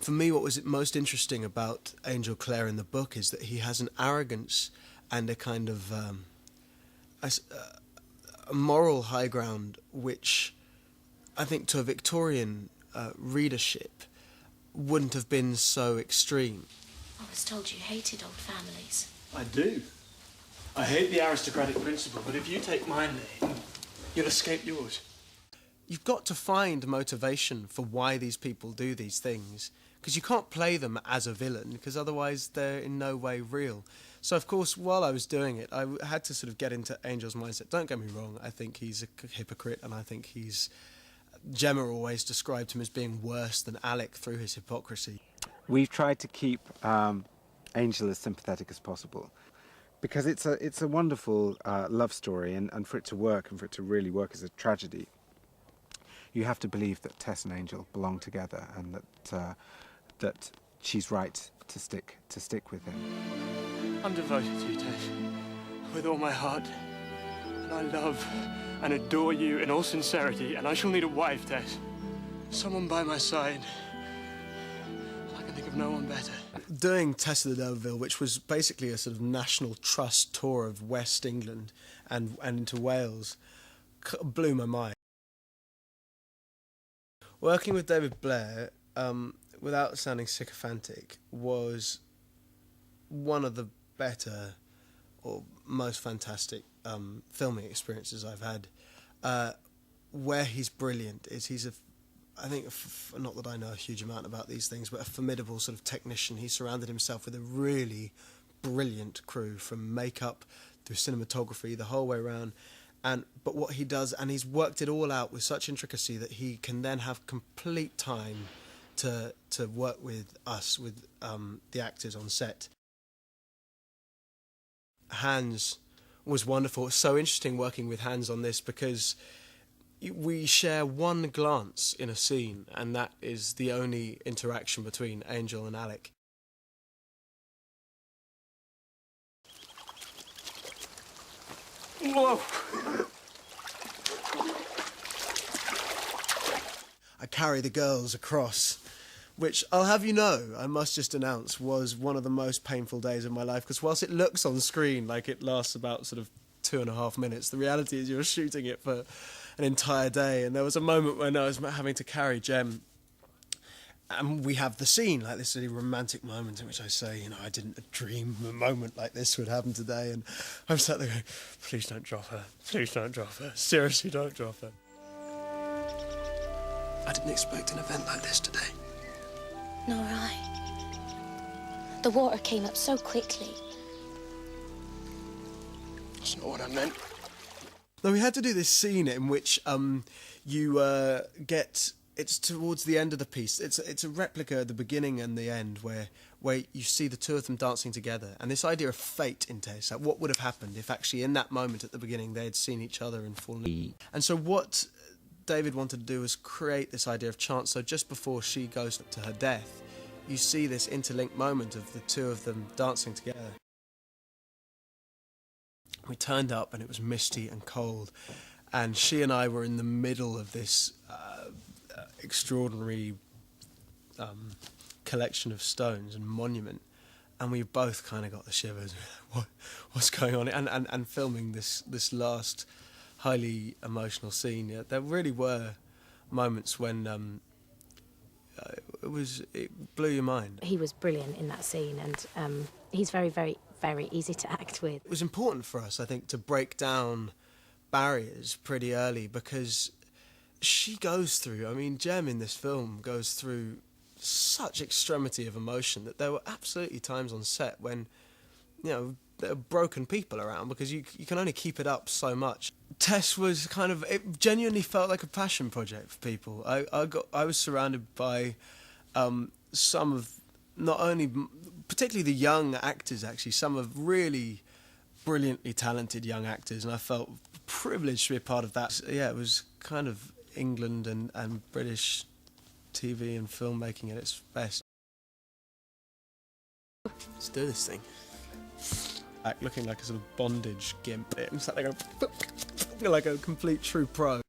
For me, what was most interesting about Angel Clare in the book is that he has an arrogance and a kind of a moral high ground, which I think to a Victorian readership wouldn't have been so extreme. I was told you hated old families. I do. I hate the aristocratic principle, but if you take my name, you'll escape yours. You've got to find motivation for why these people do these things, because you can't play them as a villain, because otherwise they're in no way real. So, of course, while I was doing it, I had to sort of get into Angel's mindset. Don't get me wrong, I think he's a hypocrite, and I think he's... Gemma always described him as being worse than Alec through his hypocrisy. We've tried to keep Angel as sympathetic as possible, because it's a wonderful love story, and for it to work, and for it to really work as a tragedy, you have to believe that Tess and Angel belong together, and that she's right to stick with him. I'm devoted to you, Tess, with all my heart. And I love and adore you in all sincerity, and I shall need a wife, Tess. Someone by my side. I can think of no one better. Doing Tess of the D'Urberville, which was basically a sort of national trust tour of West England and into Wales, blew my mind. Working with David Blair, without sounding sycophantic, was one of the better or most fantastic filming experiences I've had. Where he's brilliant is I think, not that I know a huge amount about these things, but a formidable sort of technician. He surrounded himself with a really brilliant crew, from makeup through cinematography, the whole way around. But what he does, and he's worked it all out with such intricacy that he can then have complete time to work with us, with the actors on set. Hans was wonderful. It's so interesting working with Hans on this, because we share one glance in a scene, and that is the only interaction between Angel and Alec. Whoa! I carry the girls across, which I'll have you know, I must just announce, was one of the most painful days of my life, because whilst it looks on screen like it lasts about sort of 2.5 minutes, the reality is you're shooting it for an entire day. And there was a moment when I was having to carry Gem, and we have the scene, like this really romantic moment in which I say, you know, I didn't dream a moment like this would happen today, and I'm sat there going, please don't drop her, please don't drop her, seriously don't drop her. I didn't expect an event like this today. Nor I. The water came up so quickly. That's not what I meant. No, we had to do this scene in which you get... It's towards the end of the piece. It's a replica at the beginning and the end where you see the two of them dancing together. And this idea of fate in Tess, like what would have happened if actually in that moment at the beginning they had seen each other and fallen in. And so what David wanted to do was create this idea of chance. So just before she goes to her death, you see this interlinked moment of the two of them dancing together. We turned up and it was misty and cold, and she and I were in the middle of this extraordinary collection of stones and monument, and we both kind of got the shivers. What's going on? And filming this last highly emotional scene, yeah, there really were moments when it blew your mind. He was brilliant in that scene, and he's very, very, very easy to act with. It was important for us, I think, to break down barriers pretty early, because she goes through, I mean, Gem in this film goes through such extremity of emotion that there were absolutely times on set when, you know, there were broken people around, because you can only keep it up so much. Tess was kind of, it genuinely felt like a passion project for people. I was surrounded by some of, not only, particularly the young actors actually, some of really brilliantly talented young actors, and I felt privileged to be a part of that. Yeah, it was kind of England and British TV and filmmaking at its best. Let's do this thing. Looking like a sort of bondage gimp. I'm sat there going, like a complete true pro.